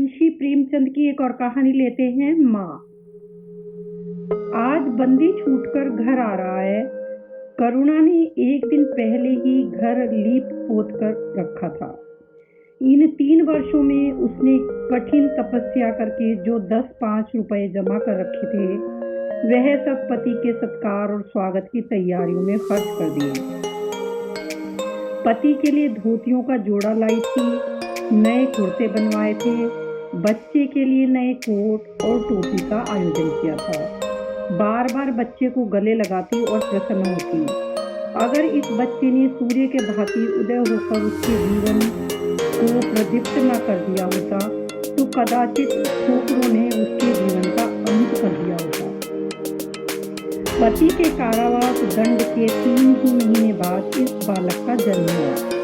मुंशी प्रेमचंद की एक और कहानी लेते हैं माँ। आज बंदी छूटकर घर आ रहा है। करुणा ने एक दिन पहले ही घर लीप पोत कर रखा था। इन 3 वर्षों में उसने कठिन तपस्या करके जो 10-5 रुपए जमा कर रखे थे, वह सब पति के सत्कार और स्वागत की तैयारियों में खर्च कर दिए। पति के लिए धोतियों का जोड़ा लाई थी, नए कुर्ते बनवाए थे, बच्चे के लिए नए कोट और टोपी का आयोजन किया था। बार बार बच्चे को गले लगाती और प्रसन्न होती। अगर इस बच्चे ने सूर्य के भांति उदय होकर उसके जीवन को प्रदीप्त न कर दिया होता, तो कदाचित ठोकरों ने उसके जीवन का अंत कर दिया होता। पति के कारावास दंड के 3 ही महीने बाद इस बालक का जन्म हुआ।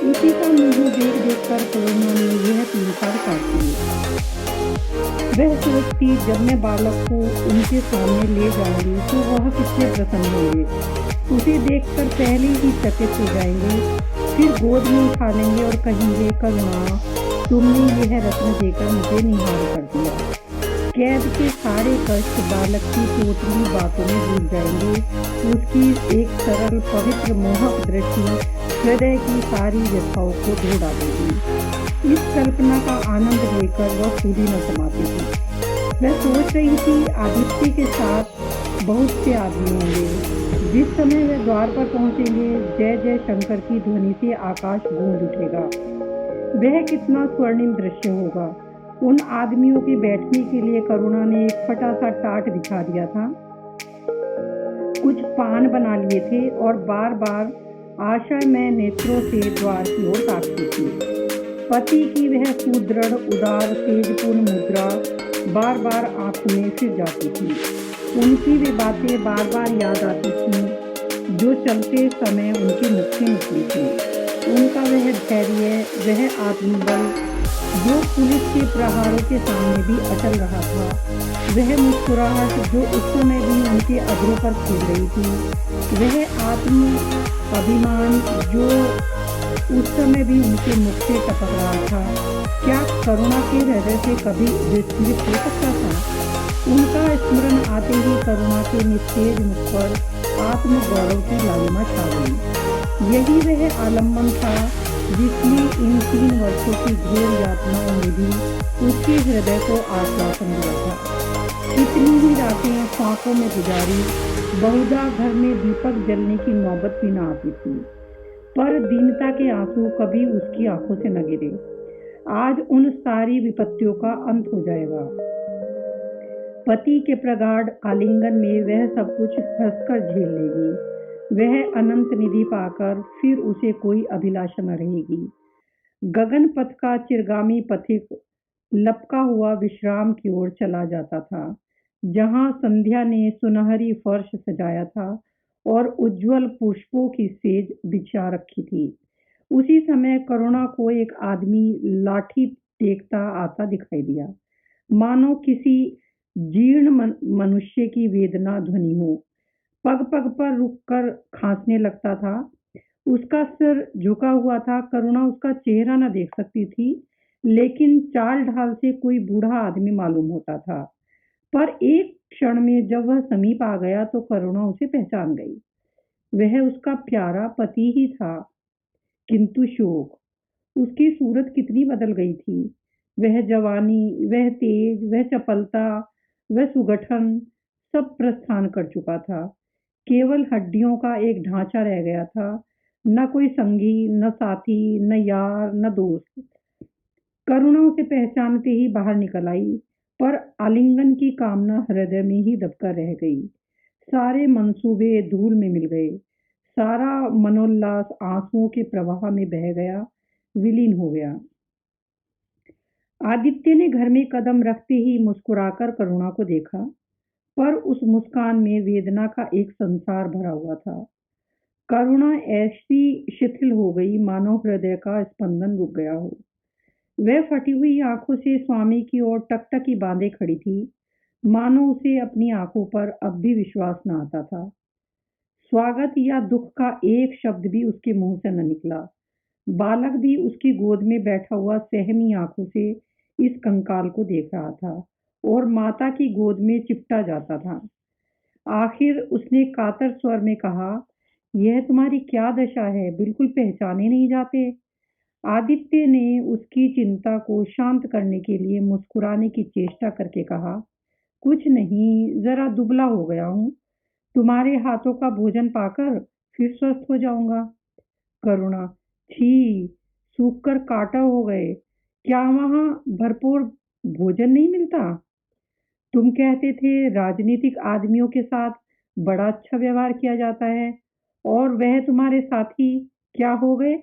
उसी का मुंह देख देखकर करुणा ने यह 3 साल काट दिए। वह सोचती, जब मैं बालक को उनके सामने ले जाऊंगी तो वह कितने प्रसन्न होंगे। उसे देखकर पहले ही चकित हो जाएंगे, फिर गोद में उठा लेंगे और कहेंगे, करुणा, तुमने यह रत्न देकर मुझे निहाल कर दिया। कैद के सारे कष्ट बालक की टोटली बातों में भूल जाएंगे। उसकी एक सरल पवित्र मोहक दृष्टि हृदय की सारी व्यथाओं को धो डालेगी। इस कल्पना का आनंद लेकर वह पूरी न समाती थी। वह सोच रही थी, आदित्य के साथ बहुत से आदमी होंगे। जिस समय वह द्वार पर पहुंचेंगे, जय जय शंकर की ध्वनि से आकाश गूंज उठेगा। वह कितना स्वर्णिम दृश्य होगा। उन आदमियों के बैठने के लिए करुणा ने एक फटा सा टाट दिखा दिया था। कुछ पान बना लिए थे और बार बार आशामय नेत्रों से द्वार की ओर ताकती थी। पति की वह सुदृढ़ उदार तेजपूर्ण मुद्रा बार बार आंखों में फिर जाती थी। उनकी वे बातें बार बार याद आती थीं जो चलते समय उनके मुख से निकली थी। उनका वह धैर्य, वह आत्मबल जो पुलिस के प्रहारों के सामने भी अटल रहा था, वह मुस्कुराहट जो उस समय भी उनके अधरों पर खिल रही थी, वह आत्म अभिमान जो उस समय भी उनके मुख से टपक रहा था, क्या करुणा के हृदय से कभी विस्मृत हो सकता था? उनका स्मरण आते ही करुणा के निस्तेज मुख पर आत्मगौरव की लालिमा छा गई। यही वह आलम्बन था जिसने इन 3 वर्षों की घोर यातनाओं में भी उसके हृदय को आश्वासन दिया था। कितनी ही रातें फांकों में गुजारी, बहुधा घर में दीपक जलने की नौबत भी न आती थी, पर दीनता के आंसू कभी उसकी आंखों से न गिरे। आज उन सारी विपत्तियों का अंत हो जाएगा। पति के प्रगाढ़ आलिंगन में वह सब कुछ हंसकर झेल लेगी। वह अनंत निधि पाकर फिर उसे कोई अभिलाषा न रहेगी। गगन पथ का चिरगामी पथिक लपका हुआ विश्राम की ओर चला जाता था, जहां संध्या ने सुनहरी फर्श सजाया था और उज्जवल पुष्पों की सेज बिछा रखी थी। उसी समय करुणा को एक आदमी लाठी टेकता आता दिखाई दिया, मानो किसी जीर्ण मनुष्य की वेदना ध्वनि हो। पग पग पर रुककर खांसने लगता था। उसका सिर झुका हुआ था। करुणा उसका चेहरा न देख सकती थी, लेकिन चाल ढाल से कोई बूढ़ा आदमी मालूम होता था। पर एक क्षण में जब वह समीप आ गया तो करुणा उसे पहचान गई। वह उसका प्यारा पति ही था। किंतु शोक, उसकी सूरत कितनी बदल गई थी। वह जवानी, वह तेज, वह चपलता, वह सुगठन सब प्रस्थान कर चुका था। केवल हड्डियों का एक ढांचा रह गया था। न कोई संगी, न साथी, न यार, न दोस्त। करुणा उसे पहचानते ही बाहर निकल आई, पर आलिंगन की कामना हृदय में ही दबकर रह गई। सारे मंसूबे धूल में मिल गए। सारा मनोल्लास आंसुओं के प्रवाह में बह गया, विलीन हो गया। आदित्य ने घर में कदम रखते ही मुस्कुराकर करुणा को देखा, पर उस मुस्कान में वेदना का एक संसार भरा हुआ था। करुणा ऐसी शिथिल हो गई मानो हृदय का स्पंदन रुक गया हो। वह फटी हुई आंखों से स्वामी की ओर टकटकी बांधे खड़ी थी, मानो उसे अपनी आंखों पर अब भी विश्वास न आता था। स्वागत या दुख का एक शब्द भी उसके मुंह से न निकला। बालक भी उसकी गोद में बैठा हुआ सहमी आंखों से इस कंकाल को देख रहा था और माता की गोद में चिपटा जाता था। आखिर उसने कातर स्वर में कहा, यह तुम्हारी क्या दशा है, बिल्कुल पहचाने नहीं जाते। आदित्य ने उसकी चिंता को शांत करने के लिए मुस्कुराने की चेष्टा करके कहा, कुछ नहीं, जरा दुबला हो गया हूँ। तुम्हारे हाथों का भोजन पाकर फिर स्वस्थ हो जाऊंगा। करुणा, छी, सूख कर काटा हो गए। क्या वहाँ भरपूर भोजन नहीं मिलता? तुम कहते थे राजनीतिक आदमियों के साथ बड़ा अच्छा व्यवहार किया जाता है, और वह तुम्हारे साथी क्या हो गए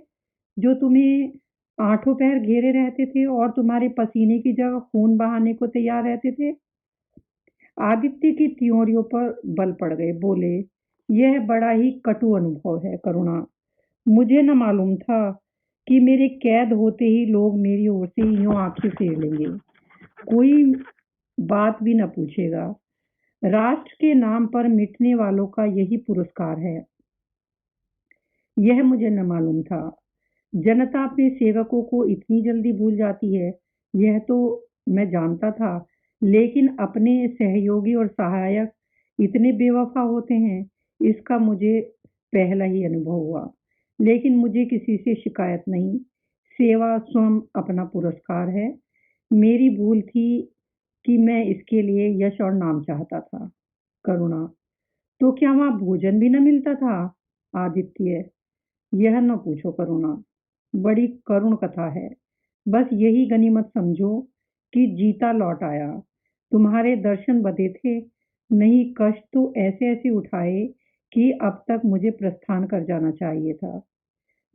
जो तुम्हें आठों पैर घेरे रहते थे और तुम्हारे पसीने की जगह खून बहाने को तैयार रहते थे? आदित्य की त्योरियों पर बल पड़ गए, बोले, यह बड़ा ही कटु अनुभव है करुणा। मुझे न मालूम था कि मेरे कैद होते ही लोग मेरी ओर से यूं आंखें फेर लेंगे, कोई बात भी न पूछेगा। राष्ट्र के नाम पर मिटने वालों का यही पुरस्कार है। यह मुझे न मालूम था। जनता अपने सेवकों को इतनी जल्दी भूल जाती है, यह तो मैं जानता था, लेकिन अपने सहयोगी और सहायक इतने बेवफा होते हैं, इसका मुझे पहला ही अनुभव हुआ। लेकिन मुझे किसी से शिकायत नहीं। सेवा स्वयं अपना पुरस्कार है। मेरी भूल थी कि मैं इसके लिए यश और नाम चाहता था। करुणा, तो क्या वहाँ भोजन भी न मिलता था? आदित्य, यह न पूछो करुणा, बड़ी करुण कथा है। बस यही गनीमत समझो कि जीता लौट आया। तुम्हारे दर्शन बदे थे, नहीं कष्ट तो ऐसे ऐसे उठाए कि अब तक मुझे प्रस्थान कर जाना चाहिए था।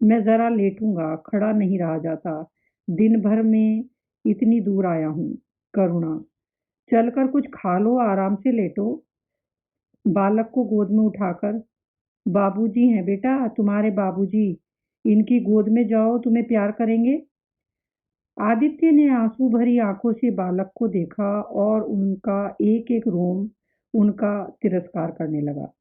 मैं जरा लेटूंगा, खड़ा नहीं रहा जाता। दिन भर में इतनी दूर आया हूँ। करुणा, चलकर कुछ खा लो, आराम से लेटो। बालक को गोद में उठाकर, बाबूजी हैं बेटा, तुम्हारे बाबूजी, इनकी गोद में जाओ, तुम्हें प्यार करेंगे। आदित्य ने आंसू भरी आंखों से बालक को देखा और उनका एक एक रोम उनका तिरस्कार करने लगा।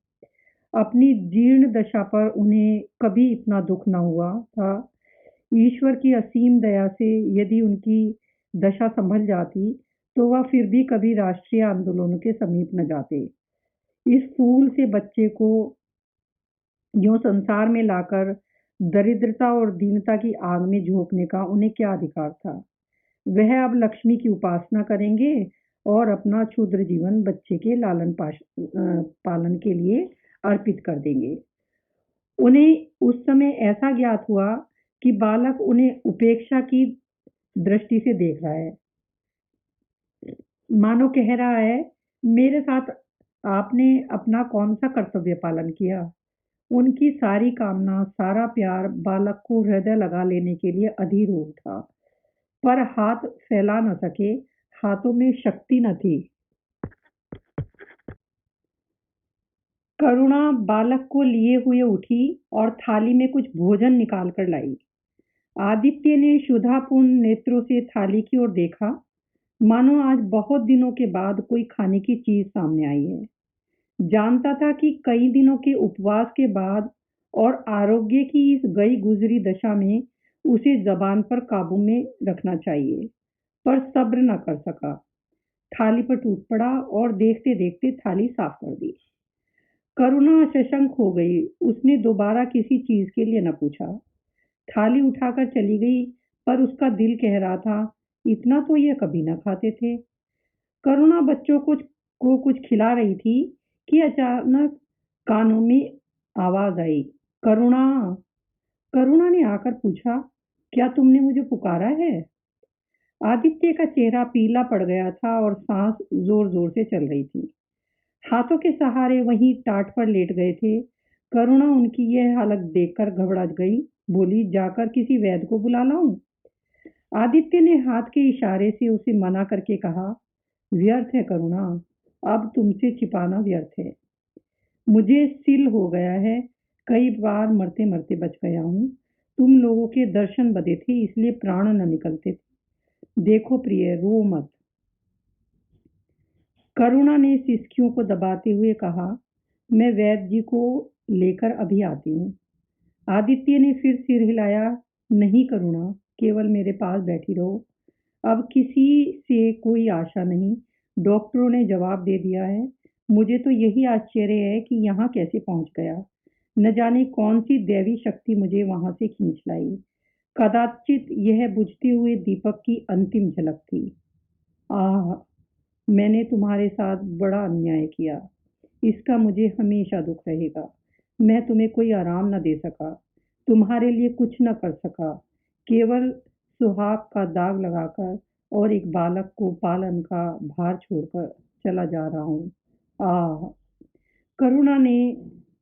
अपनी जीर्ण दशा पर उन्हें कभी इतना दुख न हुआ था। ईश्वर की असीम दया से यदि उनकी दशा संभल जाती, तो वह फिर भी कभी राष्ट्रीय आंदोलनों के समीप न जाते। इस फूल से बच्चे को यूं संसार में लाकर दरिद्रता और दीनता की आग में झोंकने का उन्हें क्या अधिकार था? वह अब लक्ष्मी की उपासना करेंगे और अपना क्षुद्र जीवन बच्चे के पालन के लिए अर्पित कर देंगे। उन्हें उस समय ऐसा ज्ञात हुआ कि बालक उन्हें उपेक्षा की दृष्टि से देख रहा है, मानो कह रहा है, मेरे साथ आपने अपना कौन सा कर्तव्य पालन किया? उनकी सारी कामना, सारा प्यार बालक को हृदय लगा लेने के लिए अधीर हो उठा, पर हाथ फैला न सके, हाथों में शक्ति न थी। करुणा बालक को लिए हुए उठी और थाली में कुछ भोजन निकाल कर लाई। आदित्य ने क्षुधापूर्ण नेत्रों से थाली की ओर देखा, मानो आज बहुत दिनों के बाद कोई खाने की चीज सामने आई है। जानता था कि कई दिनों के उपवास के बाद और आरोग्य की इस गई गुजरी दशा में उसे जबान पर काबू में रखना चाहिए, पर सब्र न कर सका। थाली पर टूट पड़ा और देखते देखते थाली साफ कर दी। करुणा सशंक हो गई। उसने दोबारा किसी चीज के लिए न पूछा। थाली उठाकर चली गई, पर उसका दिल कह रहा था, इतना तो यह कभी न खाते थे। करुणा बच्चों को कुछ खिला रही थी कि अचानक कानों में आवाज आई, करुणा। करुणा ने आकर पूछा, क्या तुमने मुझे पुकारा है? आदित्य का चेहरा पीला पड़ गया था और सांस जोर जोर से चल रही थी। हाथों के सहारे वहीं टाट पर लेट गए थे। करुणा उनकी यह हालत देखकर घबरा गई, बोली, जाकर किसी वैद्य को बुला लाऊं? आदित्य ने हाथ के इशारे से उसे मना करके कहा, व्यर्थ है करुणा, अब तुमसे छिपाना व्यर्थ है। मुझे सिल हो गया है, कई बार मरते मरते बच गया हूँ। तुम लोगों के दर्शन बदे थे, इसलिए प्राण न निकलते थे। देखो प्रिय, रो मत। करुणा ने सिसकियों को दबाते हुए कहा, मैं वैद्य जी को लेकर अभी आती हूँ। आदित्य ने फिर सिर हिलाया, नहीं करुणा, केवल मेरे पास बैठी रहो। अब किसी से कोई आशा नहीं, डॉक्टरों ने जवाब दे दिया है। मुझे तो यही आश्चर्य है कि यहाँ कैसे पहुँच गया। न जाने कौन-सी दैवी शक्ति मुझे वहाँ से खींच लाई। कदाचित यह बुझते हुए दीपक की अंतिम झलक थी। आह! मैंने तुम्हारे साथ बड़ा अन्याय किया। इसका मुझे हमेशा दुःख रहेगा। मैं तुम्हें कोई आराम न दे सका, तुम्हारे लिए कुछ न कर सका, केवल सुहाग का दाग लगाकर और एक बालक को पालन का भार छोड़कर चला जा रहा हूँ। आह! करुणा ने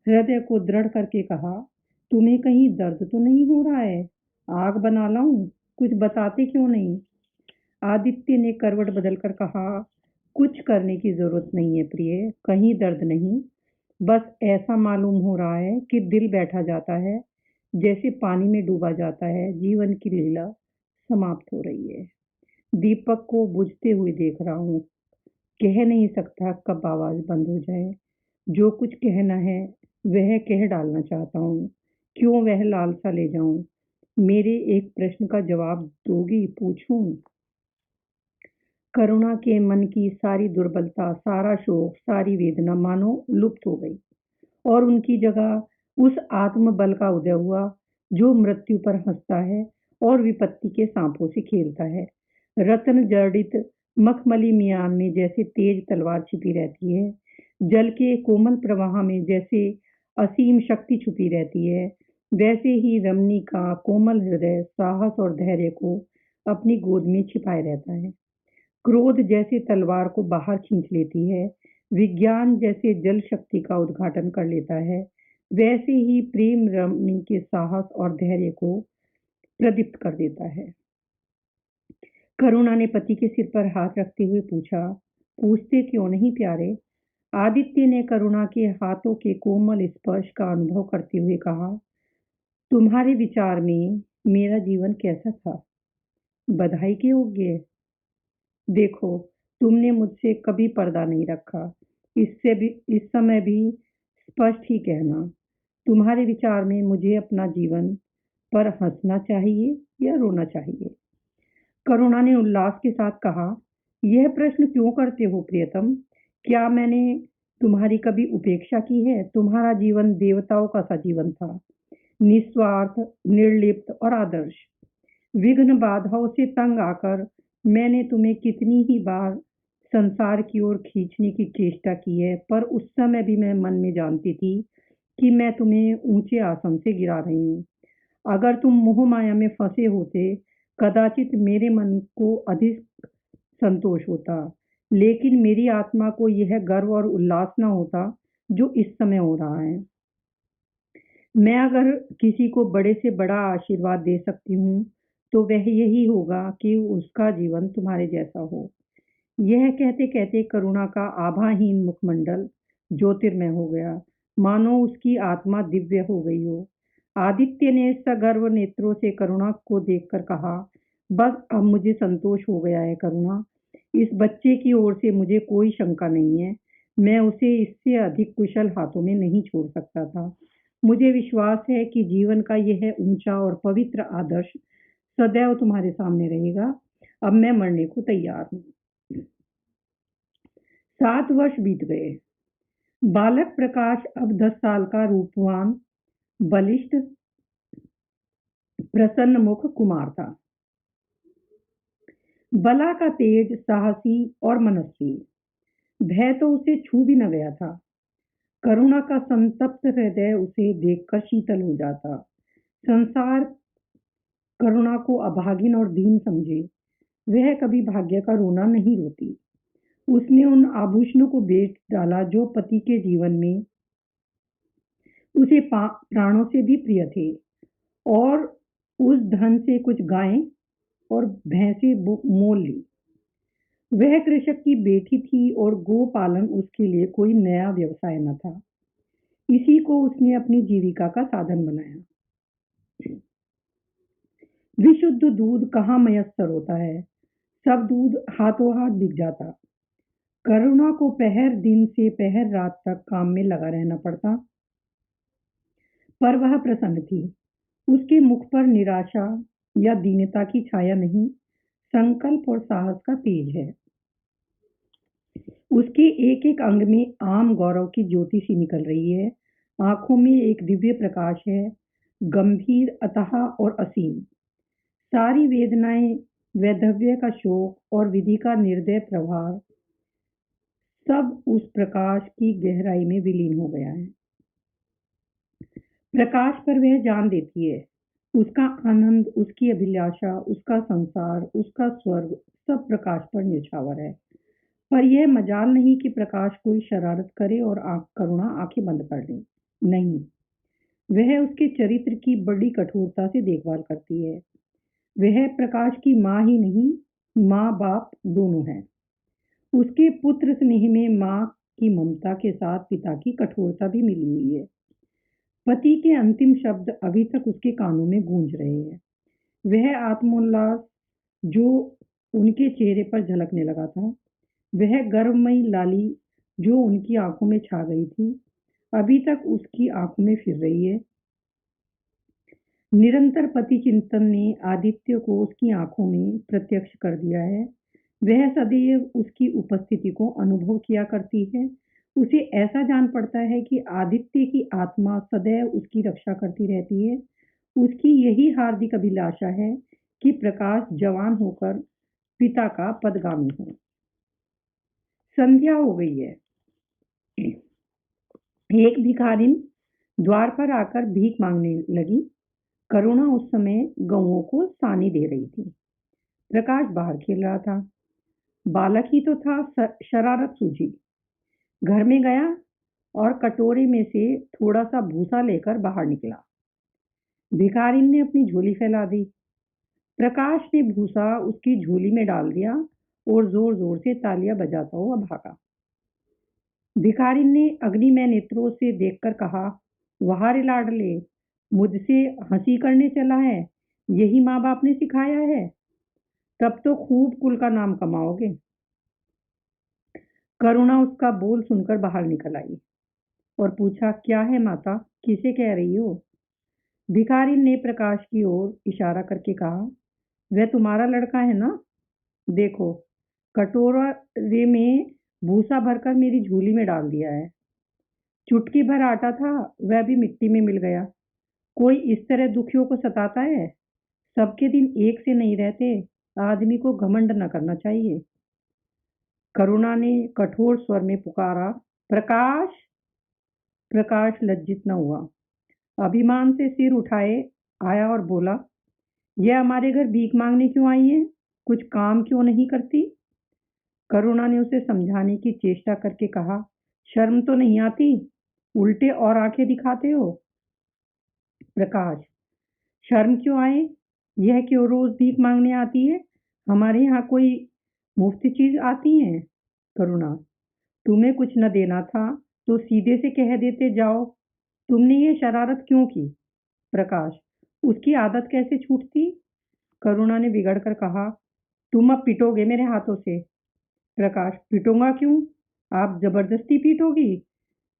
हृदय को दृढ़ करके कहा, तुम्हें कहीं दर्द तो नहीं हो रहा है? आग बना लाऊं? कुछ बताते क्यों नहीं? आदित्य ने करवट बदलकर कहा, कुछ करने की जरूरत नहीं है प्रिय, कहीं दर्द नहीं, बस ऐसा मालूम हो रहा है कि दिल बैठा जाता है, जैसे पानी में डूबा जाता है, जीवन की लीला समाप्त हो रही है। दीपक को बुझते हुए देख रहा हूँ, कह नहीं सकता कब आवाज बंद हो जाए। जो कुछ कहना है वह कह डालना चाहता हूँ, क्यों वह लालसा ले जाऊं? मेरे एक प्रश्न का जवाब दोगी, पूछूं? करुणा के मन की सारी दुर्बलता, सारा शोक, सारी वेदना मानो लुप्त हो गई और उनकी जगह उस आत्मबल का उदय हुआ जो मृत्यु पर हंसता है और विपत्ति के सांपों से खेलता है। रत्न जड़ित मखमली मियान में जैसे तेज तलवार छिपी रहती है, जल के कोमल प्रवाह में जैसे असीम शक्ति छुपी रहती है, वैसे ही रमणी का कोमल हृदय साहस और धैर्य को अपनी गोद में छिपाए रहता है। क्रोध जैसे तलवार को बाहर खींच लेती है, विज्ञान जैसे जल शक्ति का उद्घाटन कर लेता है, वैसे ही प्रेम रमणी के साहस और धैर्य को प्रदीप्त कर देता है। करुणा ने पति के सिर पर हाथ रखते हुए पूछा, पूछते क्यों नहीं प्यारे? आदित्य ने करुणा के हाथों के कोमल स्पर्श का अनुभव करते हुए कहा, तुम्हारे विचार में मेरा जीवन कैसा था? बधाई के योग्य? देखो, तुमने मुझसे कभी पर्दा नहीं रखा। इससे भी इस समय भी स्पष्ट ही कहना, तुम्हारे विचार में मुझे अपना जीवन पर हंसना चाहिए या रोना चाहिए? करुणा ने उल्लास के साथ कहा, यह प्रश्न क्यों करते हो प्रियतम? क्या मैंने तुम्हारी कभी उपेक्षा की है? तुम्हारा जीवन देवताओं का सा जीवन था, निस्वार्थ, निर्लिप्त और आदर्श। विघ्न बाधाओं से तंग आकर मैंने तुम्हें कितनी ही बार संसार की ओर खींचने की चेष्टा की है, पर उस समय भी मैं मन में जानती थी कि मैं तुम्हें ऊंचे आसन से गिरा रही हूँ। अगर तुम मोह माया में फंसे होते, कदाचित मेरे मन को अधिक संतोष होता, लेकिन मेरी आत्मा को यह गर्व और उल्लास न होता जो इस समय हो रहा है। मैं अगर किसी को बड़े से बड़ा आशीर्वाद दे सकती हूँ, तो वह यही होगा कि उसका जीवन तुम्हारे जैसा हो। यह कहते-कहते करुणा का आभाहीन मुखमंडल ज्योतिर्मय हो गया, मानो उसकी आत्मा दिव्य हो गई हो। आदित्य ने सगर्व नेत्रों से करुणा को देखकर कहा, बस अब मुझे संतोष हो गया है करुणा। इस बच्चे की ओर से मुझे कोई शंका नहीं है। मैं उसे इससे अधिक कुशल हाथों में नहीं छोड़ सकता था। मुझे विश्वास है कि जीवन का यह ऊंचा और पवित्र आदर्श सदैव तुम्हारे सामने रहेगा। अब मैं मरने को तैयार हूँ। 7 वर्ष बीत गए। बालक प्रकाश अब 10 साल का रूपवान, बलिष्ठ, प्रसन्न मुख कुमार था। बला का तेज, साहसी और मनस्वी। भय तो उसे छू भी न गया था। करुणा का संतप्त हृदय उसे देखकर शीतल हो जाता। संसार करुणा को अभागिन और दीन समझे, वह कभी भाग्य का रोना नहीं रोती। उसने उन आभूषणों को बेच डाला जो पति के जीवन में उसे प्राणों से भी प्रिय थे, और उस धन से कुछ गायें और भैंसें मोल ली। वह कृषक की बेटी थी और गोपालन उसके लिए कोई नया व्यवसाय न था। इसी को उसने अपनी जीविका का साधन बनाया। विशुद्ध दूध कहाँ मयस्सर होता है, सब दूध हाथों हाथ बिक जाता। करुणा को पहर दिन से पहर रात तक काम में लगा रहना पड़ता, पर वह प्रसन्न थी। उसके मुख पर निराशा या दीनता की छाया नहीं, संकल्प और साहस का तेज है। उसके एक एक अंग में आम गौरव की ज्योति सी निकल रही है। आंखों में एक दिव्य प्रकाश है, गंभीर, अथाह और असीम। सारी वेदनाएं, वैधव्य का शोक और विधि का निर्दय प्रभाव सब उस प्रकाश की गहराई में विलीन हो गया है। प्रकाश पर वह जान देती है। उसका आनंद, उसकी अभिलाषा, उसका संसार, उसका स्वर्ग सब प्रकाश पर न्यौछावर है। पर यह मजाल नहीं कि प्रकाश कोई शरारत करे और करुणा आंखें बंद कर ले। नहीं, वह उसके चरित्र की बड़ी कठोरता से देखभाल करती है। वह प्रकाश की माँ ही नहीं, माँ बाप दोनों है। उसके पुत्र स्नेह में माँ की ममता के साथ पिता की कठोरता भी मिली हुई है। पति के अंतिम शब्द अभी तक उसके कानों में गूंज रहे हैं। वह आत्मोल्लास जो उनके चेहरे पर झलकने लगा था, वह गर्वमयी लाली जो उनकी आंखों में छा गई थी, अभी तक उसकी आंखों में फिर रही है। निरंतर पति चिंतन ने आदित्य को उसकी आंखों में प्रत्यक्ष कर दिया है। वह सदैव उसकी उपस्थिति को अनुभव किया करती है। उसे ऐसा जान पड़ता है कि आदित्य की आत्मा सदैव उसकी रक्षा करती रहती है। उसकी यही हार्दिक अभिलाषा है कि प्रकाश जवान होकर पिता का पदगामी हो। संध्या हो गई है। एक भिखारिन द्वार पर आकर भीख मांगने लगी। करुणा उस समय गऊओं को सानी दे रही थी। प्रकाश बाहर खेल रहा था। बालक ही तो था, शरारत सूझी। घर में गया और कटोरे में से थोड़ा सा भूसा लेकर बाहर निकला। भिखारिन ने अपनी झोली फैला दी। प्रकाश ने भूसा उसकी झोली में डाल दिया और जोर जोर से तालियां बजाता हुआ भागा। भिखारिन ने अग्निमय नेत्रों से देखकर कहा, वाह रे लाडले, मुझसे हंसी करने चला है? यही माँ बाप ने सिखाया है? तब तो खूब कुल का नाम कमाओगे। करुणा उसका बोल सुनकर बाहर निकल आई और पूछा, क्या है माता, किसे कह रही हो? भिखारी ने प्रकाश की ओर इशारा करके कहा, वह तुम्हारा लड़का है ना? देखो, कटोरे में भूसा भरकर मेरी झोली में डाल दिया है। चुटकी भर आटा था, वह भी मिट्टी में मिल गया। कोई इस तरह दुखियों को सताता है? सबके दिन एक से नहीं रहते। आदमी को घमंड न करना चाहिए। करुणा ने कठोर स्वर में पुकारा, प्रकाश। प्रकाश लज्जित न हुआ। अभिमान से सिर उठाए आया और बोला, यह हमारे घर भीख मांगने क्यों आई है? कुछ काम क्यों नहीं करती? करुणा ने उसे समझाने की चेष्टा करके कहा, शर्म तो नहीं आती? उल्टे और आंखें दिखाते हो। प्रकाश, शर्म क्यों आए? यह क्यों रोज भीख मांगने आती है? हमारे यहाँ कोई मुफ्त चीज आती है? करुणा, तुम्हें कुछ न देना था तो सीधे से कह देते जाओ। तुमने ये शरारत क्यों की? प्रकाश, उसकी आदत कैसे छूटती? करुणा ने बिगड़ कर कहा, तुम अब पिटोगे मेरे हाथों से। प्रकाश, पिटूंगा क्यों? आप जबरदस्ती पीटोगी?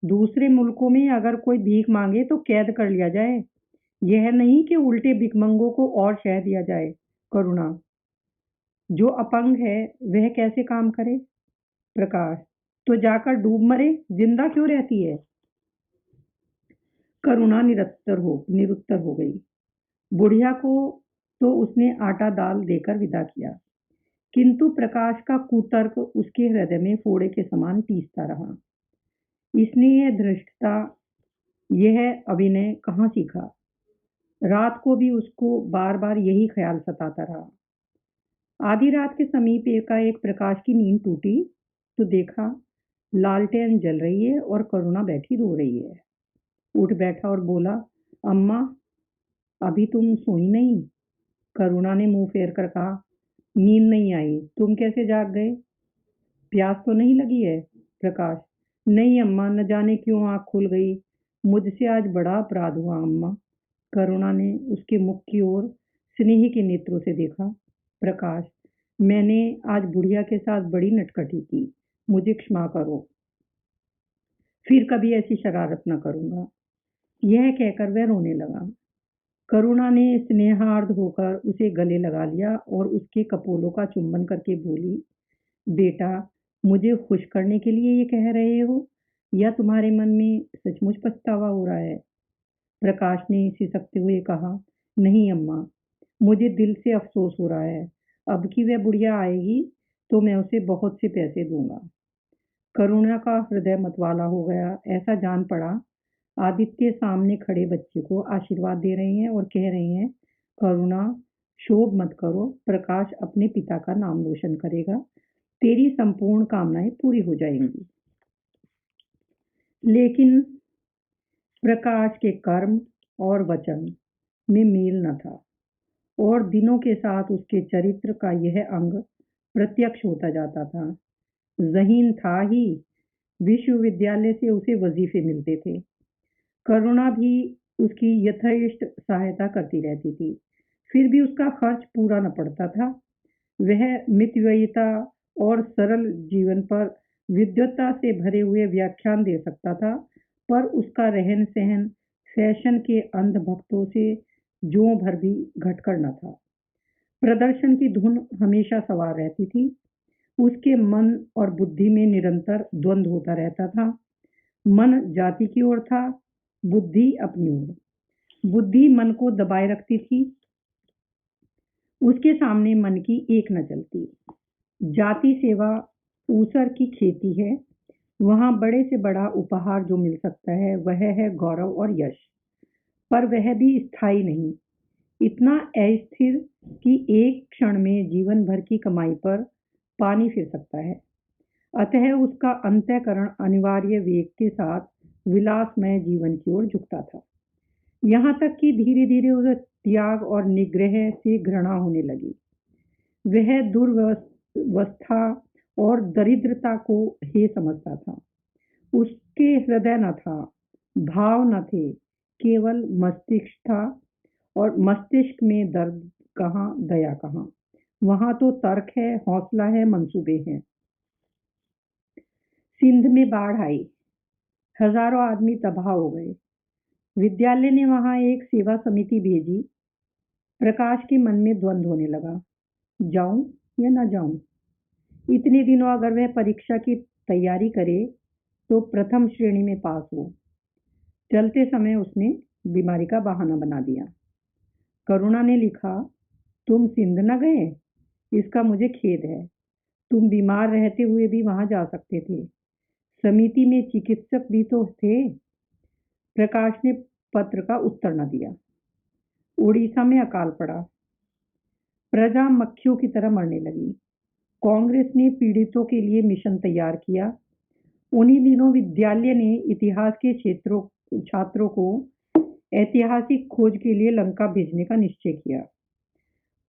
दूसरे मुल्कों में अगर कोई भीख मांगे तो कैद कर लिया जाए, यह नहीं कि उल्टे भिखमंगों को और शह दिया जाए। करुणा, जो अपंग है वह कैसे काम करे? प्रकाश, तो जाकर डूब मरे, जिंदा क्यों रहती है? करुणा निरुत्तर हो गई। बुढ़िया को तो उसने आटा दाल देकर विदा किया, किंतु प्रकाश का कुतर्क उसके हृदय में फोड़े के समान टीसता रहा। इसने यह धृष्टता, यह अभिनय कहाँ सीखा? रात को भी उसको बार बार यही ख्याल सताता रहा। आधी रात के समीप एकाएक प्रकाश की नींद टूटी तो देखा लालटेन जल रही है और करुणा बैठी रो रही है। उठ बैठा और बोला, अम्मा, अभी तुम सोई नहीं? करुणा ने मुंह फेर कर कहा, नींद नहीं आई, तुम कैसे जाग गए? प्यास तो नहीं लगी है? प्रकाश, नहीं अम्मा, न जाने क्यों आँख खुल गई। मुझसे आज बड़ा अपराध हुआ अम्मा। करुणा ने उसके मुख की ओर स्नेह के नेत्रों से देखा। प्रकाश, मैंने आज बुढ़िया के साथ बड़ी नटखटी की, मुझे क्षमा करो। फिर कभी ऐसी शरारत न करूंगा। यह कहकर वह रोने लगा। करुणा ने स्नेहार्द होकर उसे गले लगा लिया और उसके कपोलों का चुंबन करके बोली, बेटा, मुझे खुश करने के लिए ये कह रहे हो या तुम्हारे मन में सचमुच पछतावा हो रहा है? प्रकाश ने सिसकते हुए कहा, नहीं अम्मा, मुझे दिल से अफसोस हो रहा है। अब की वह बुढ़िया आएगी तो मैं उसे बहुत से पैसे दूंगा। करुणा का हृदय मतवाला हो गया। ऐसा जान पड़ा आदित्य सामने खड़े बच्चे को आशीर्वाद दे रहे हैं और कह रहे हैं, करुणा, शोभ मत करो, प्रकाश अपने पिता का नाम रोशन करेगा, तेरी संपूर्ण कामनाएं पूरी हो जाएंगी। लेकिन प्रकाश के कर्म और वचन में मेल न था और दिनों के साथ उसके चरित्र का यह अंग प्रत्यक्ष होता जाता था। ज़हीन था ही, विश्वविद्यालय से उसे वजीफे मिलते थे। करुणा भी उसकी यथेष्ट सहायता करती रहती थी, फिर भी उसका खर्च पूरा न पड़ता था। वह मितव्ययिता और सरल जीवन पर विद्वत्ता से भरे हुए व्याख्यान दे सकता था, पर उसका रहन सहन फैशन के अंधभक्तों से ज्यों भर भी घटकर न था। प्रदर्शन की धुन हमेशा सवार रहती थी। उसके मन और बुद्धि में निरंतर द्वंद्व होता रहता था। मन जाति की ओर था, बुद्धि अपनी ओर। बुद्धि मन को दबाए रखती थी, उसके सामने मन की एक न चलती। जाति सेवा ऊसर की खेती है, वहां बड़े से बड़ा उपहार जो मिल सकता है वह है गौरव और यश, पर वह भी स्थायी नहीं, इतना अस्थिर कि एक क्षण में जीवन भर की कमाई पर पानी फिर सकता है। अतः उसका अंतःकरण अनिवार्य वेग के साथ विलासमय जीवन की ओर झुकता था, यहाँ तक कि धीरे धीरे उसे त्याग और निग्रह से घृणा होने लगी। वह दुर्वस्था और दरिद्रता को हे समझता था। उसके हृदय न था, भाव न थे, केवल मस्तिष्क था, और मस्तिष्क में दर्द कहाँ, दया कहाँ। वहां तो तर्क है, हौसला है, मंसूबे हैं। सिंध में बाढ़ आई, हजारों आदमी तबाह हो गए। विद्यालय ने वहां एक सेवा समिति भेजी। प्रकाश के मन में द्वंद्व होने लगा, जाऊं या ना जाऊं। इतने दिनों अगर वह परीक्षा की तैयारी करे तो प्रथम श्रेणी में पास हो। चलते समय उसने बीमारी का बहाना बना दिया। करुणा ने लिखा, तुम सिंध न गए, इसका मुझे खेद है। तुम बीमार रहते हुए भी वहां जा सकते थे। समिति में चिकित्सक भी तो थे। प्रकाश ने पत्र का उत्तर न दिया। उड़ीसा में अकाल पड़ा। प्रजा मक्खियों की तरह मरने लगी। कांग्रेस ने पीड़ितों के लिए मिशन तैयार किया। उन्हीं दिनों विद्यालय ने इतिहास के छात्रों को ऐतिहासिक खोज के लिए लंका भेजने का निश्चय किया।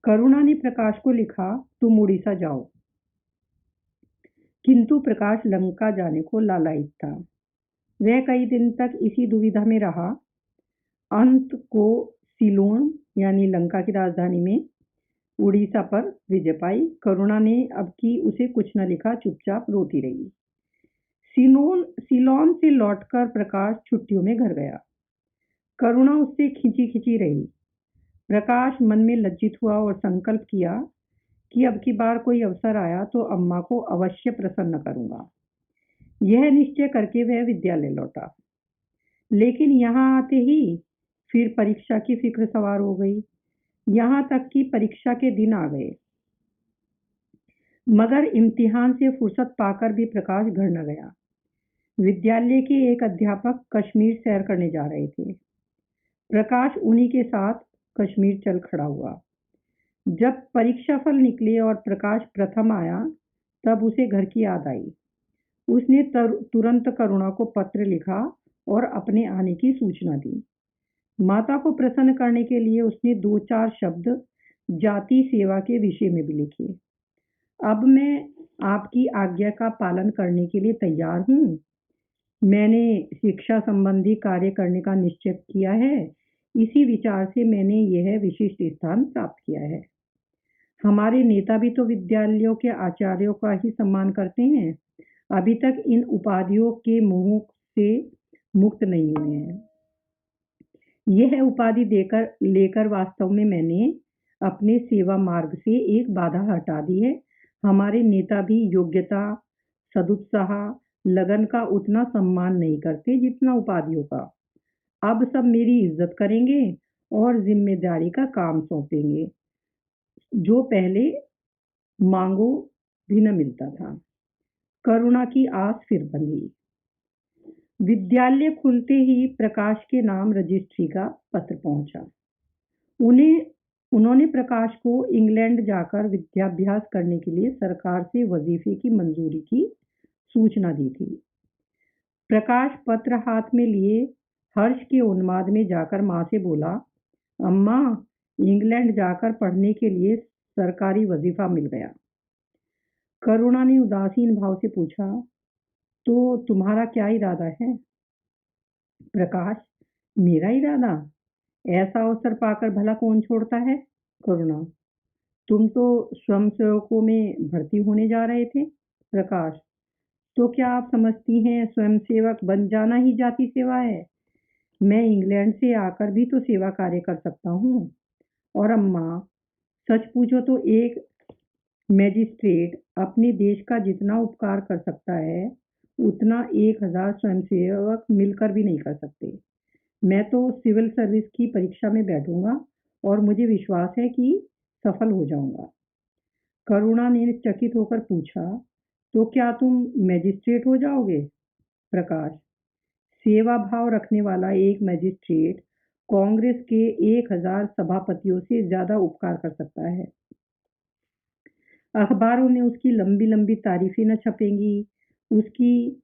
करुणा ने प्रकाश को लिखा, तुम उड़ीसा जाओ। किंतु प्रकाश लंका जाने को लालायित था। वह कई दिन तक इसी दुविधा में रहा। अंत को सिलोन यानी लंका की राजधानी में उड़ीसा पर विजय पाई। करुणा ने अब की उसे कुछ न लिखा, चुपचाप रोती रही। सिलोन से लौटकर प्रकाश छुट्टियों में घर गया। करुणा उससे खिंची खिंची रही। प्रकाश मन में लज्जित हुआ और संकल्प किया कि अब की बार कोई अवसर आया तो अम्मा को अवश्य प्रसन्न करूंगा। यह निश्चय करके वह विद्यालय लौटा। लेकिन यहाँ आते ही फिर परीक्षा की फिक्र सवार हो गई। यहाँ तक कि परीक्षा के दिन आ गए, मगर इम्तिहान से फुर्सत पाकर भी प्रकाश घर न गया। विद्यालय के एक अध्यापक कश्मीर सैर करने जा रहे थे। प्रकाश उन्हीं के साथ कश्मीर चल खड़ा हुआ। जब परीक्षा फल निकले और प्रकाश प्रथम आया, तब उसे घर की याद आई। उसने तुरंत करुणा को पत्र लिखा और अपने आने की सूचना दी। माता को प्रसन्न करने के लिए उसने 2-4 शब्द जाति सेवा के विषय में भी लिखे। अब मैं आपकी आज्ञा का पालन करने के लिए तैयार हूँ। मैंने शिक्षा संबंधी कार्य करने का निश्चय किया है। इसी विचार से मैंने यह विशिष्ट स्थान प्राप्त किया है। हमारे नेता भी तो विद्यालयों के आचार्यों का ही सम्मान करते हैं, अभी तक इन उपाधियों के मोह से मुक्त नहीं हुए हैं। यह उपाधि देकर लेकर वास्तव में मैंने अपने सेवा मार्ग से एक बाधा हटा दी है। हमारे नेता भी योग्यता, सदुत्साह, लगन का उतना सम्मान नहीं करते जितना उपाधियों का। अब सब मेरी इज्जत करेंगे और जिम्मेदारी का काम सौंपेंगे, जो पहले मांगो भी न मिलता था। करुणा की आस फिर बंधी। विद्यालय खुलते ही प्रकाश के नाम रजिस्ट्री का पत्र पहुंचा। उन्हें उन्होंने प्रकाश को इंग्लैंड जाकर विद्याभ्यास करने के लिए सरकार से वजीफे की मंजूरी की सूचना दी थी। प्रकाश पत्र हाथ में लिए हर्ष के उन्माद में जाकर माँ से बोला, अम्मा, इंग्लैंड जाकर पढ़ने के लिए सरकारी वजीफा मिल गया। करुणा ने उदासीन भाव से पूछा, तो तुम्हारा क्या इरादा है? प्रकाश, मेरा इरादा? ऐसा अवसर पाकर भला कौन छोड़ता है? करुणा, तुम तो स्वयंसेवकों में भर्ती होने जा रहे थे। प्रकाश, तो क्या आप समझती हैं स्वयंसेवक बन जाना ही जाति सेवा है? मैं इंग्लैंड से आकर भी तो सेवा कार्य कर सकता हूँ। और अम्मा, सच पूछो तो एक मैजिस्ट्रेट अपने देश का जितना उपकार कर सकता है उतना 1000 स्वयंसेवक मिलकर भी नहीं कर सकते। मैं तो सिविल सर्विस की परीक्षा में बैठूंगा और मुझे विश्वास है कि सफल हो जाऊंगा। करुणा ने चकित होकर पूछा, तो क्या तुम मैजिस्ट्रेट हो जाओगे? प्रकाश, सेवा भाव रखने वाला एक मैजिस्ट्रेट कांग्रेस के 1000 सभापतियों से ज्यादा उपकार कर सकता है। अखबारों में उसकी लंबी लंबी तारीफें न छपेंगी, उसकी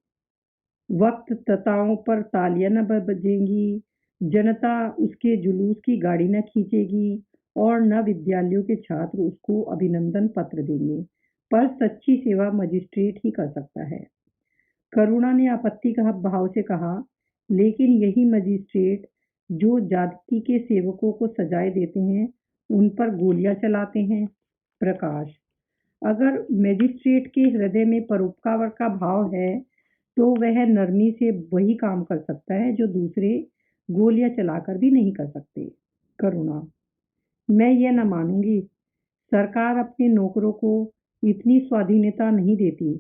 वक्तृताओं पर तालियां न बजेंगी, जनता उसके जुलूस की गाड़ी न खींचेगी और न विद्यालयों के छात्र उसको अभिनंदन पत्र देंगे। पर सच्ची सेवा मजिस्ट्रेट ही कर सकता है। करुणा ने आपत्ति का भाव से कहा, लेकिन यही मजिस्ट्रेट जो जाति के सेवकों को सजाएं देते हैं उन पर गोलियां चलाते हैं। प्रकाश, अगर मजिस्ट्रेट के हृदय में परोपकार का भाव है तो वह नरमी से वही काम कर सकता है जो दूसरे गोलियां चलाकर भी नहीं कर सकते। करुणा, मैं यह न मानूंगी। सरकार अपने नौकरों को इतनी स्वाधीनता नहीं देती।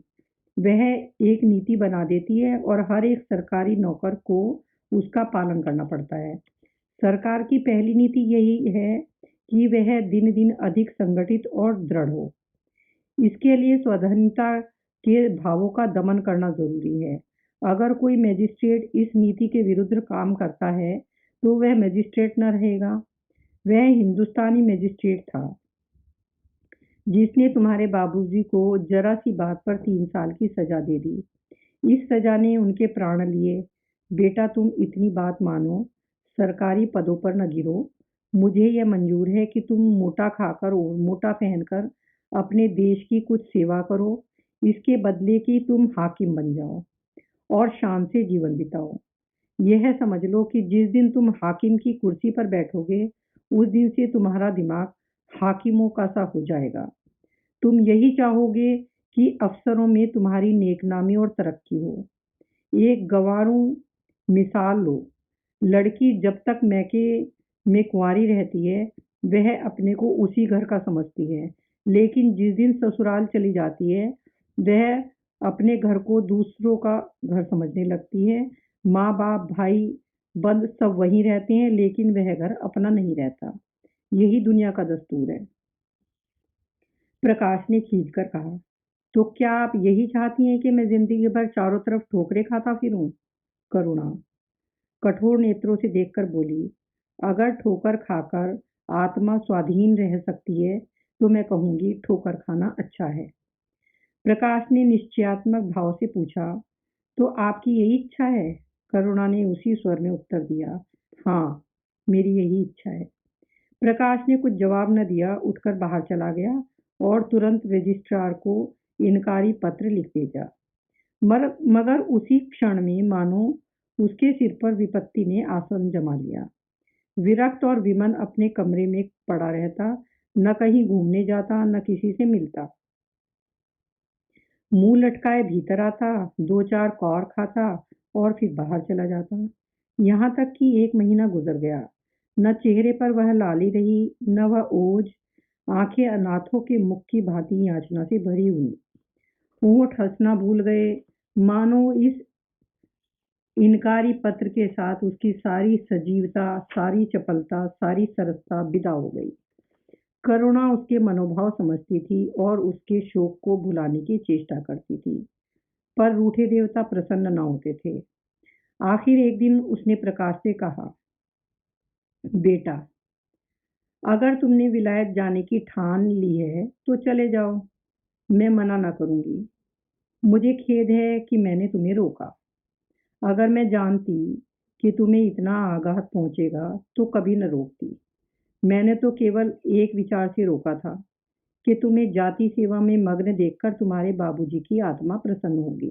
वह एक नीति बना देती है और हर एक सरकारी नौकर को उसका पालन करना पड़ता है। सरकार की पहली नीति यही है कि वह दिन दिन अधिक संगठित और दृढ़ हो। इसके लिए स्वाधीनता के भावों का दमन करना जरूरी है। अगर कोई मजिस्ट्रेट इस नीति के विरुद्ध काम करता है तो वह मजिस्ट्रेट न रहेगा। वह हिंदुस्तानी मजिस्ट्रेट था जिसने तुम्हारे बाबूजी को जरा सी बात पर 3 साल की सजा दे दी। इस सजा ने उनके प्राण लिए। बेटा, तुम इतनी बात मानो, सरकारी पदों पर न गिरो। मुझे यह मंजूर है कि तुम मोटा खाकर और मोटा पहनकर अपने देश की कुछ सेवा करो, इसके बदले कि तुम हाकिम बन जाओ और शान से जीवन बिताओ। यह समझ लो कि जिस दिन तुम हाकिम की कुर्सी पर बैठोगे उस दिन से तुम्हारा दिमाग हाकिमों का सा हो जाएगा। तुम यही चाहोगे कि अफसरों में तुम्हारी नेकनामी और तरक्की हो। एक गंवारू मिसाल लो। लड़की जब तक मैके में कुंवारी रहती है वह अपने को उसी घर का समझती है, लेकिन जिस दिन ससुराल चली जाती है वह अपने घर को दूसरों का घर समझने लगती है। माँ बाप भाई बंद सब वहीं रहते हैं लेकिन वह घर अपना नहीं रहता। यही दुनिया का दस्तूर है। प्रकाश ने खींचकर कहा, तो क्या आप यही चाहती हैं कि मैं जिंदगी भर चारों तरफ ठोकरे खाता फिरूं? करुणा कठोर नेत्रों से देखकर बोली, अगर ठोकर खाकर आत्मा स्वाधीन रह सकती है तो मैं कहूंगी ठोकर खाना अच्छा है। प्रकाश ने निश्चयात्मक भाव से पूछा, तो आपकी यही इच्छा है? करुणा ने उसी स्वर में उत्तर दिया, हाँ, मेरी यही इच्छा है। प्रकाश ने कुछ जवाब न दिया, उठकर बाहर चला गया और तुरंत रजिस्ट्रार को इनकारी पत्र लिख भेजा। मगर उसी क्षण में मानो उसके सिर पर विपत्ति ने आसन जमा लिया। विरक्त और विमन अपने कमरे में पड़ा रहता, न कहीं घूमने जाता, न किसी से मिलता। मुंह लटकाए भीतर आता, 2-4 कौर खाता और फिर बाहर चला जाता। यहाँ तक कि 1 महीना गुजर गया। न चेहरे पर वह लाली रही, न वह ओज। आंखें अनाथों के मुख की भांति याचना से भरी हुई। होंठ हंसना भूल गए, मानो इस इनकारी पत्र के साथ उसकी सारी सजीवता, सारी चपलता, सारी सरसता विदा हो गई। करुणा उसके मनोभाव समझती थी और उसके शोक को भुलाने की चेष्टा करती थी, पर रूठे देवता प्रसन्न न होते थे। आखिर एक दिन उसने प्रकाश से कहा, बेटा, अगर तुमने विलायत जाने की ठान ली है तो चले जाओ, मैं मना ना करूंगी। मुझे खेद है कि मैंने तुम्हें रोका। अगर मैं जानती कि तुम्हें इतना आघात पहुंचेगा तो कभी न रोकती। मैंने तो केवल एक विचार से रोका था कि तुम्हें जाति सेवा में मग्न देखकर तुम्हारे बाबूजी की आत्मा प्रसन्न होगी।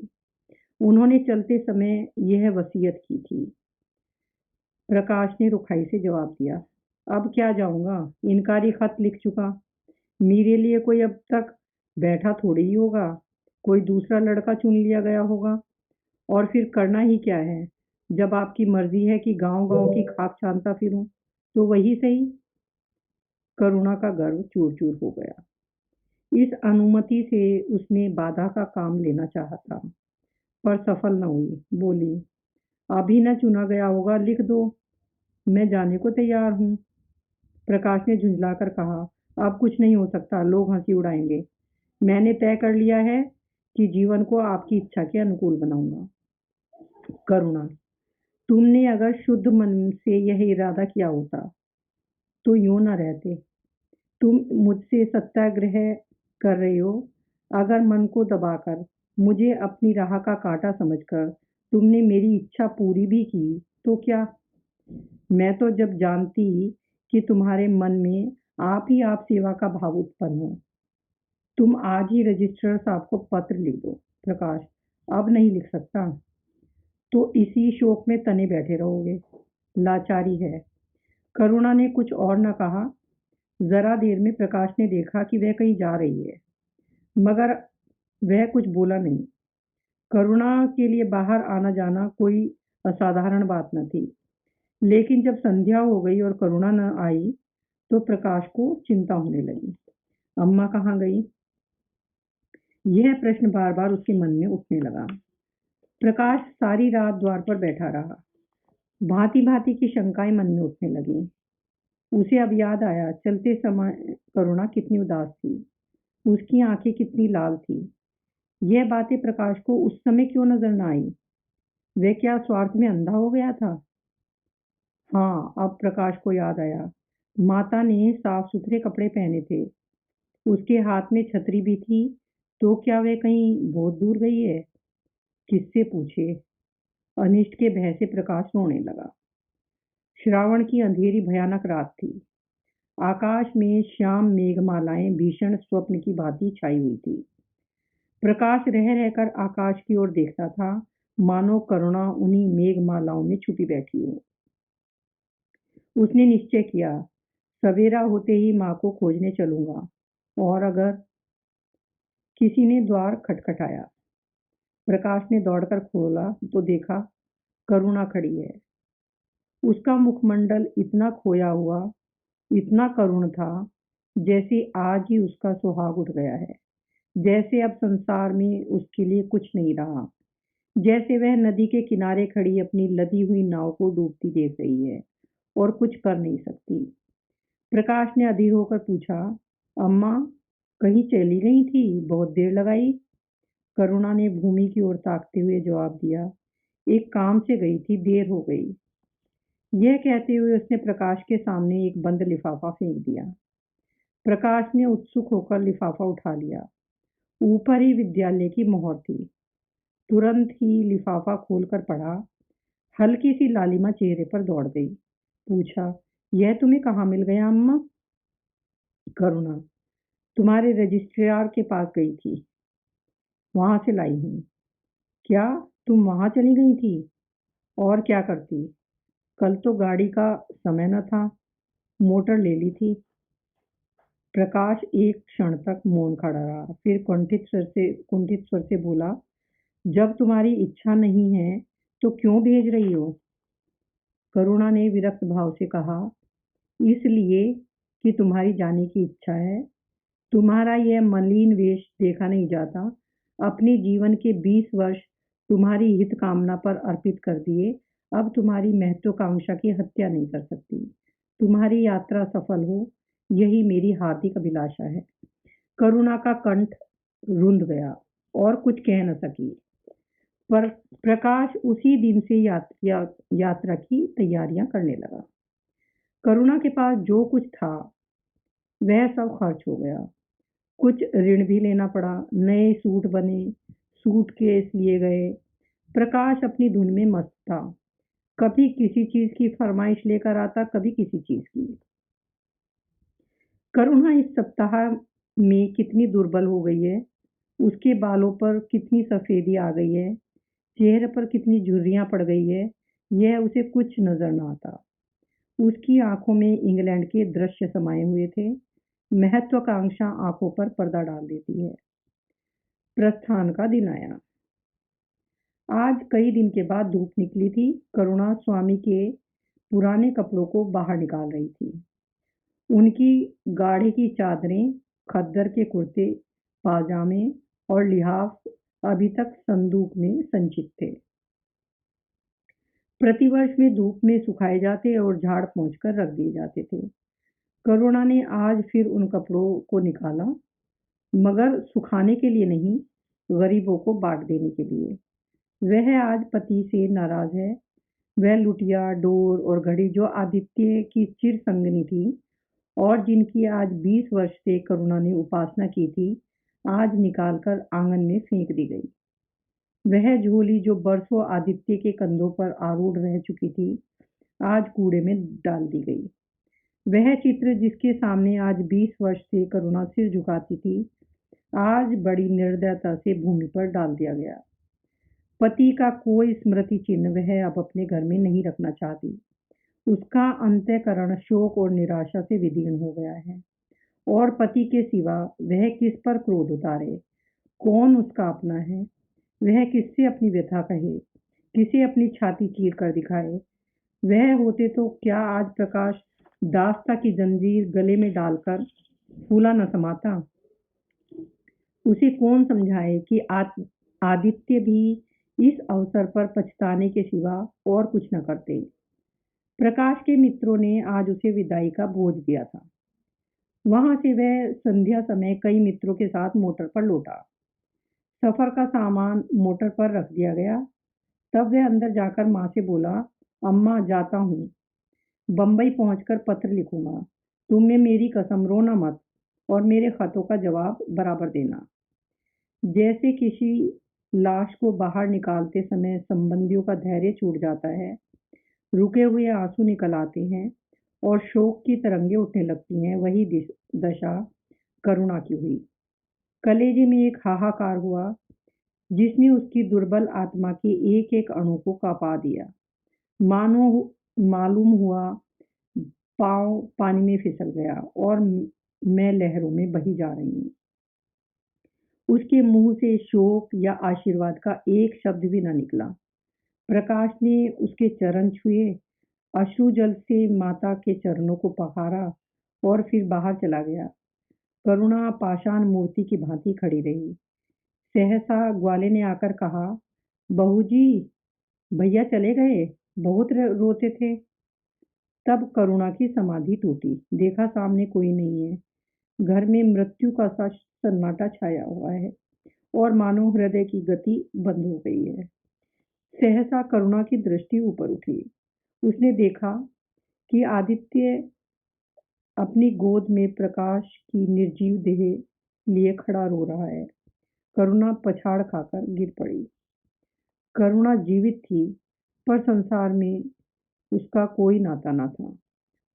उन्होंने चलते समय यह वसीयत की थी। प्रकाश ने रुखाई से जवाब दिया, अब क्या जाऊंगा, इनकारी खत लिख चुका। मेरे लिए कोई अब तक बैठा थोड़ी ही होगा, कोई दूसरा लड़का चुन लिया गया होगा। और फिर करना ही क्या है, जब आपकी मर्जी है कि गांव गांव की खाक छानता फिरूं, तो वही सही। करुणा का गर्व चूर चूर हो गया। इस अनुमति से उसने बाधा का काम लेना चाहा था, पर सफल न हुई। बोली, अभी न चुना गया होगा, लिख दो, मैं जाने को तैयार हूँ। प्रकाश ने झुंझलाकर कहा, अब कुछ नहीं हो सकता, लोग हंसी उड़ाएंगे। मैंने तय कर लिया है कि जीवन को आपकी इच्छा के अनुकूल बनाऊंगा। करुणा, तुमने अगर शुद्ध मन से यह इरादा किया होता तो यूं न रहते। तुम मुझसे सत्याग्रह कर रहे हो। अगर मन को दबाकर, मुझे अपनी राह का कांटा समझकर तुमने मेरी इच्छा पूरी भी की तो क्या? मैं तो जब जानती कि तुम्हारे मन में आप ही आप सेवा का भाव उत्पन्न हो। तुम आज ही रजिस्ट्रार साहब को पत्र लिख दो। प्रकाश, अब नहीं लिख सकता। तो इसी शोक में तने बैठे रहोगे। लाचारी है। करुणा ने कुछ और न कहा। जरा देर में प्रकाश ने देखा कि वह कहीं जा रही है, मगर वह कुछ बोला नहीं। करुणा के लिए बाहर आना जाना कोई असाधारण बात न थी, लेकिन जब संध्या हो गई और करुणा न आई तो प्रकाश को चिंता होने लगी। अम्मा कहाँ गई? यह प्रश्न बार बार उसके मन में उठने लगा। प्रकाश सारी रात द्वार पर बैठा रहा। भांति भांति की शंकाएं मन में उठने लगी। उसे अब याद आया, चलते समय करुणा कितनी उदास थी, उसकी आंखें कितनी लाल थी। यह बातें प्रकाश को उस समय क्यों नजर न आई? वह क्या स्वार्थ में अंधा हो गया था? हाँ, अब प्रकाश को याद आया। माता ने साफ सुथरे कपड़े पहने थे, उसके हाथ में छतरी भी थी। तो क्या वह कहीं बहुत दूर गई है? किससे पूछे? अनिष्ट के भय से प्रकाश रोने लगा। श्रावण की अंधेरी भयानक रात थी। आकाश में श्याम मेघमालाएं भीषण स्वप्न की भांति छाई हुई थी। प्रकाश रह रहकर आकाश की ओर देखता था, मानो करुणा उन्हीं मेघमालाओं में छुपी बैठी हो। उसने निश्चय किया, सवेरा होते ही माँ को खोजने चलूंगा। और अगर किसी ने द्वार खटखटाया। प्रकाश ने दौड़कर खोला तो देखा करुणा खड़ी है। उसका मुखमंडल इतना खोया हुआ, इतना करुण था, जैसे आज ही उसका सुहाग उठ गया है, जैसे अब संसार में उसके लिए कुछ नहीं रहा, जैसे वह नदी के किनारे खड़ी अपनी लदी हुई नाव को डूबती देख रही है और कुछ कर नहीं सकती। प्रकाश ने अधीर होकर पूछा, अम्मा, कहीं चली गई थी, बहुत देर लगाई। करुणा ने भूमि की ओर ताकते हुए जवाब दिया, एक काम से गई थी, देर हो गई। यह कहते हुए उसने प्रकाश के सामने एक बंद लिफाफा फेंक दिया। प्रकाश ने उत्सुक होकर लिफाफा उठा लिया। ऊपर ही विद्यालय की मोहर थी। तुरंत ही लिफाफा खोलकर पढ़ा। हल्की सी लालिमा चेहरे पर दौड़ गई। पूछा, यह तुम्हें कहाँ मिल गया अम्मा? करुणा, तुम्हारे रजिस्ट्रार के पास गई थी, वहां से लाई हूँ। क्या तुम वहां चली गई थी? और क्या करती? कल तो गाड़ी का समय न था, मोटर ले ली थी। प्रकाश एक क्षण तक मौन खड़ा रहा, फिर कुंठित स्वर से बोला, जब तुम्हारी इच्छा नहीं है तो क्यों भेज रही हो? करुणा ने विरक्त भाव से कहा, इसलिए कि तुम्हारी जाने की इच्छा है। तुम्हारा यह मलिन वेश देखा नहीं जाता। अपने जीवन के 20 वर्ष तुम्हारी हित कामना पर अर्पित कर दिए। अब तुम्हारी महत्वाकांक्षा की हत्या नहीं कर सकती। तुम्हारी यात्रा सफल हो, यही मेरी हार्दिक अभिलाषा है। करुणा का कंठ रुंध गया और कुछ कह न सकी। पर प्रकाश उसी दिन से यात्रा की तैयारियां करने लगा। करुणा के पास जो कुछ था वह सब खर्च हो गया। कुछ ऋण भी लेना पड़ा। नए सूट बने, सूटकेस लिए गए। प्रकाश अपनी धुन में मस्त था। कभी किसी चीज की फरमाइश लेकर आता, कभी किसी चीज की। करुणा इस सप्ताह में कितनी दुर्बल हो गई है। उसके बालों पर कितनी सफेदी आ गई है, चेहरे पर कितनी झुर्रियां पड़ गई है, यह उसे कुछ नजर न आता। उसकी आंखों में इंग्लैंड के दृश्य समाये हुए थे। महत्वाकांक्षा आंखों पर पर्दा डाल देती है। प्रस्थान का दिन आया। आज कई दिन के बाद धूप निकली थी। करुणा स्वामी के पुराने कपड़ों को बाहर निकाल रही थी। उनकी गाढ़े की चादरें, खद्दर के कुर्ते, पाजामे और लिहाफ अभी तक संदूक में संचित थे। प्रतिवर्ष में धूप में सुखाए जाते और झाड़ पोंछकर रख दिए जाते थे। करुणा ने आज फिर उन कपड़ों को निकाला, मगर सुखाने के लिए नहीं, गरीबों को बांट देने के लिए। वह आज पति से नाराज है। वह लुटिया, डोर और घड़ी जो आदित्य की चिर संगनी थी और जिनकी आज 20 वर्ष से करुणा ने उपासना की थी, आज निकालकर आंगन में फेंक दी गई। वह झोली जो बरसों आदित्य के कंधों पर आरूढ़ रह चुकी थी, आज कूड़े में डाल दी गई। वह चित्र जिसके सामने आज 20 वर्ष से करुणा सिर झुकाती थी, आज बड़ी निर्दयता से भूमि पर डाल दिया गया। पति का कोई स्मृति चिन्ह वह अब अपने घर में नहीं रखना चाहती। उसका अंतःकरण शोक और निराशा से विदीर्ण हो गया है। और पति के सिवा वह किस पर क्रोध उतारे? कौन उसका अपना है? वह किससे अपनी व्यथा कहे, किसे अपनी छाती चीर कर दिखाए? वह होते तो क्या आज प्रकाश दास्ता की जंजीर गले में डालकर फूला न समाता? उसे कौन समझाए कि आदित्य भी इस अवसर पर पछताने के सिवा और कुछ न करते। प्रकाश के मित्रों ने आज उसे विदाई का भोज दिया था। वहां से वह संध्या समय कई मित्रों के साथ मोटर पर लौटा। सफर का सामान मोटर पर रख दिया गया। तब वह अंदर जाकर माँ से बोला, अम्मा जाता हूँ, बम्बई पहुंचकर पत्र लिखूंगा। तुम्हें मेरी कसम, रोना मत और मेरे खतों का जवाब बराबर देना। जैसे किसी लाश को बाहर निकालते समय संबंधियों का धैर्य छूट जाता है, रुके हुए आंसू निकल आते हैं और शोक की तरंगें उठने लगती हैं, वही दशा करुणा की हुई। कलेजे में एक हाहाकार हुआ जिसने उसकी दुर्बल आत्मा के एक एक अणु को कांपा दिया। मानो मालूम हुआ पांव पानी में फिसल गया और मैं लहरों में बही जा रही हूँ। उसके मुंह से शोक या आशीर्वाद का एक शब्द भी न निकला। प्रकाश ने उसके चरण छुए, अश्रु जल से माता के चरणों को पखारा और फिर बाहर चला गया। करुणा पाषाण मूर्ति की भांति खड़ी रही। सहसा ग्वाले ने आकर कहा, बहू जी, भैया चले गए, बहुत रोते थे। तब करुणा की समाधि टूटी। देखा सामने कोई नहीं है। घर में मृत्यु का सा सन्नाटा छाया हुआ है और मानो हृदय की गति बंद हो गई है। सहसा करुणा की दृष्टि ऊपर उठी। उसने देखा कि आदित्य अपनी गोद में प्रकाश की निर्जीव देह लिए खड़ा रो रहा है। करुणा पछाड़ खाकर गिर पड़ी। करुणा जीवित थी, पर संसार में उसका कोई नाता न था।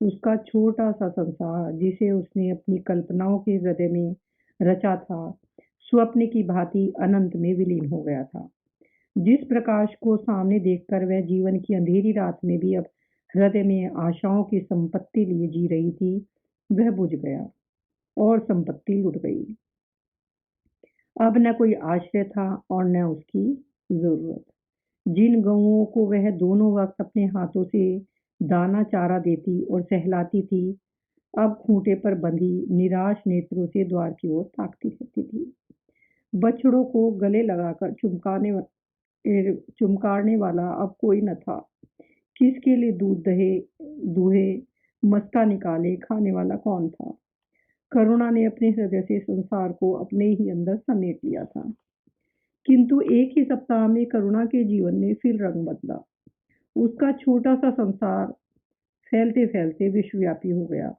उसका छोटा सा संसार, जिसे उसने अपनी कल्पनाओं के हृदय में रचा था, स्वप्न की भांति अनंत में विलीन हो गया था। जिस प्रकाश को सामने देखकर वह जीवन की अंधेरी रात में भी अब हृदय में आशाओं की संपत्ति लिए जी रही थी, वह बुझ गया और संपत्ति लुट गई। अब न कोई आश्रय था और न उसकी जरूरत। जिन गऊओं को वह दोनों वक्त अपने हाथों से दाना चारा देती और सहलाती थी, अब खूंटे पर बंधी निराश नेत्रों से द्वार की ओर ताकती रहती थी। बछड़ों को गले लगाकर चुमकारने वाला अब कोई न था। किसके लिए दूध दहे दूहे, मस्का निकाले, खाने वाला कौन था? करुणा ने अपने हृदय से संसार को अपने ही अंदर समेट लिया था। किंतु एक ही सप्ताह में करुणा के जीवन ने फिर रंग बदला। उसका छोटा सा संसार फैलते फैलते विश्वव्यापी हो गया।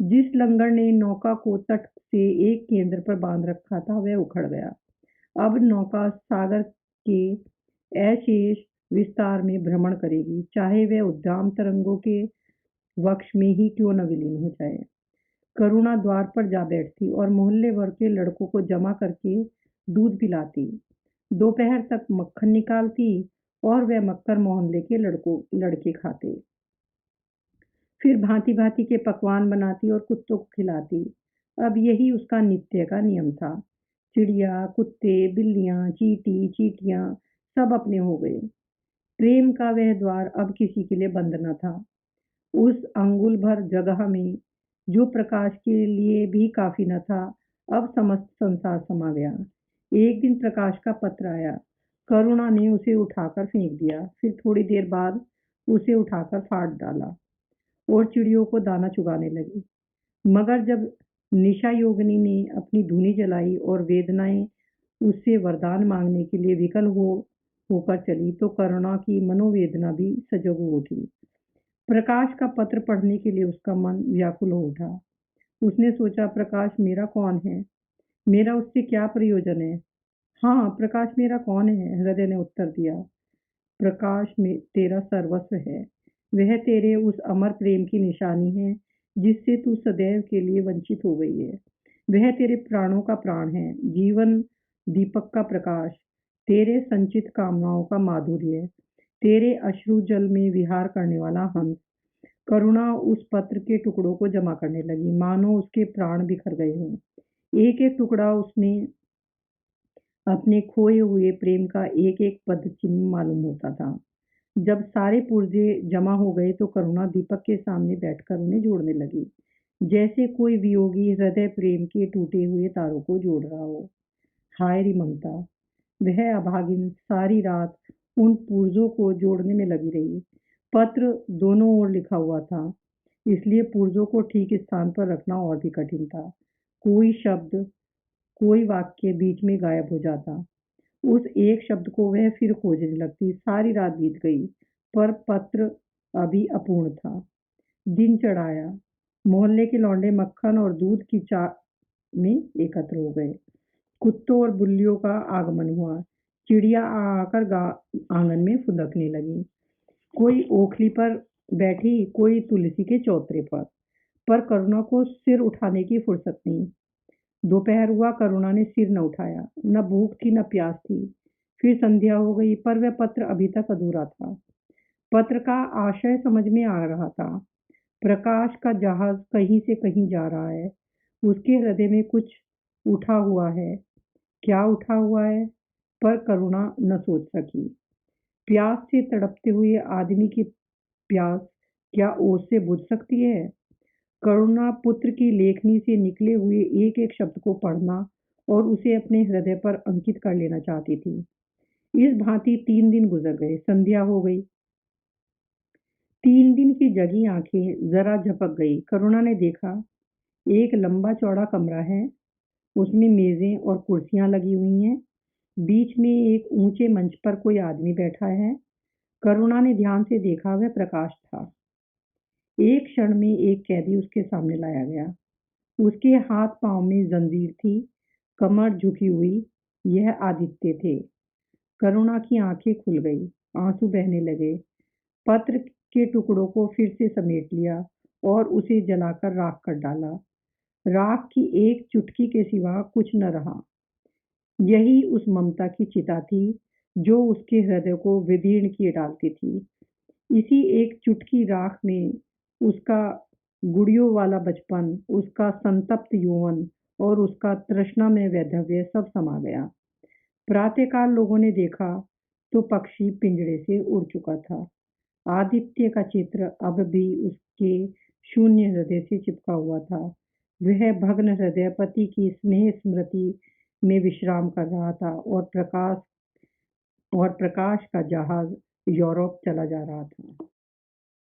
जिस लंगर ने नौका को तट से एक केंद्र पर बांध रखा था, वह उखड़ गया। अब नौका सागर के अशेष विस्तार में भ्रमण करेगी, चाहे वह उद्दाम तरंगों के वक्ष में ही क्यों न विलीन हो जाए। करुणा द्वार पर जा बैठती और मोहल्ले भर के लड़कों को जमा करके दूध पिलाती। दोपहर तक मक्खन निकालती और वह मक्खन मोहल्ले के लड़के खाते। फिर भांति भांति के पकवान बनाती और कुत्तों को खिलाती। अब यही उसका नित्य का नियम था। चिड़िया, कुत्ते, बिल्लियां, चींटी, चींटियां सब अपने हो गए। प्रेम का वह द्वार अब किसी के लिए बंद न था। उस अंगुल भर जगह में जो प्रकाश के लिए भी काफी न था, अब समस्त संसार समा गया। एक दिन प्रकाश का पत्र आया। करुणा ने उसे उठाकर फेंक दिया, फिर थोड़ी देर बाद उसे उठाकर फाड़ डाला और चिड़ियों को दाना चुगाने लगी। मगर जब निशा योगिनी ने अपनी धुनी जलाई और वेदनाएं उससे वरदान मांगने के लिए विकल होकर चली, तो करुणा की मनोवेदना भी सजग हो उठी। प्रकाश का पत्र पढ़ने के लिए उसका मन व्याकुल हो उठा। उसने सोचा, प्रकाश मेरा कौन है? मेरा उससे क्या प्रयोजन है? हाँ, प्रकाश मेरा कौन है? हृदय ने उत्तर दिया। प्रकाश में तेरा सर्वस्व है। वह तेरे उस अमर प्रेम की निशानी है जिससे तू सदैव के लिए वंचित हो गई है। वह तेरे प्राणों का प्राण है, जीवन दीपक का प्रकाश, तेरे संचित कामनाओं का माधुर्य, तेरे अश्रु जल में विहार करने वाला हंस। करुणा उस पत्र के टुकड़ों को जमा करने लगी, मानो उसके प्राण बिखर गए हों। एक एक टुकड़ा उसने अपने खोए हुए प्रेम का एक एक पद चिन्ह मालूम होता था। जब सारे पुर्जे जमा हो गए तो करुणा दीपक के सामने बैठकर उन्हें जोड़ने लगी, जैसे कोई वियोगी हृदय प्रेम के टूटे हुए तारों को जोड़ रहा हो। हाय री ममता! वह अभागिन सारी रात उन पुर्जों को जोड़ने में लगी रही। पत्र दोनों ओर लिखा हुआ था, इसलिए पुर्जों को ठीक स्थान पर रखना और भी कठिन था। कोई शब्द, कोई वाक्य बीच में गायब हो जाता। उस एक शब्द को वह फिर खोजने लगती। सारी रात बीत गई, पर पत्र अभी अपूर्ण था। दिन चढ़ाया। मोहल्ले के लौंडे मक्खन और दूध की चाह में एकत्र हो गए। कुत्तों और बिल्लियों का आगमन हुआ। चिड़िया आकर आंगन में फुदकने लगी। कोई ओखली पर बैठी, कोई तुलसी के चौतरे पर करुणा को सिर उठाने की फुर्सत नहीं। दोपहर हुआ, करुणा ने सिर न उठाया। न भूख थी न प्यास थी। फिर संध्या हो गई, पर वह पत्र अभी तक अधूरा था। पत्र का आशय समझ में आ रहा था। प्रकाश का जहाज कहीं से कहीं जा रहा है। उसके हृदय में कुछ उठा हुआ है। क्या उठा हुआ है? पर करुणा न सोच सकी। प्यास से तड़पते हुए आदमी की प्यास क्या ओस से बुझ सकती है? करुणा पुत्र की लेखनी से निकले हुए एक एक शब्द को पढ़ना और उसे अपने हृदय पर अंकित कर लेना चाहती थी। इस भांति 3 दिन गुजर गए। संध्या हो गई। 3 दिन की जगी आंखें जरा झपक गई। करुणा ने देखा, एक लंबा चौड़ा कमरा है। उसमें मेजें और कुर्सियां लगी हुई हैं। बीच में एक ऊंचे मंच पर कोई आदमी बैठा है। करुणा ने ध्यान से देखा, वह प्रकाश था। एक क्षण में एक कैदी उसके सामने लाया गया। उसके हाथ पांव में जंजीर थी, कमर झुकी हुई। यह आदित्य थे। करुणा की आंखें खुल गई, आंसू बहने लगे। पत्र के टुकड़ों को फिर से समेट लिया और उसे जलाकर राख कर डाला। राख की एक चुटकी के सिवा कुछ न रहा। यही उस ममता की चिता थी जो उसके हृदय को विदीर्ण किए डालती थी। इसी एक चुटकी राख में उसका गुड़ियों वाला बचपन, उसका संतप्त यौवन और उसका तृष्णा में वैधव्य सब समा गया। प्रातःकाल लोगों ने देखा तो पक्षी पिंजड़े से उड़ चुका था। आदित्य का चित्र अब भी उसके शून्य हृदय से चिपका हुआ था। वह भग्न हृदय पति की स्नेह स्मृति में विश्राम कर रहा था और प्रकाश का जहाज यूरोप चला जा रहा था।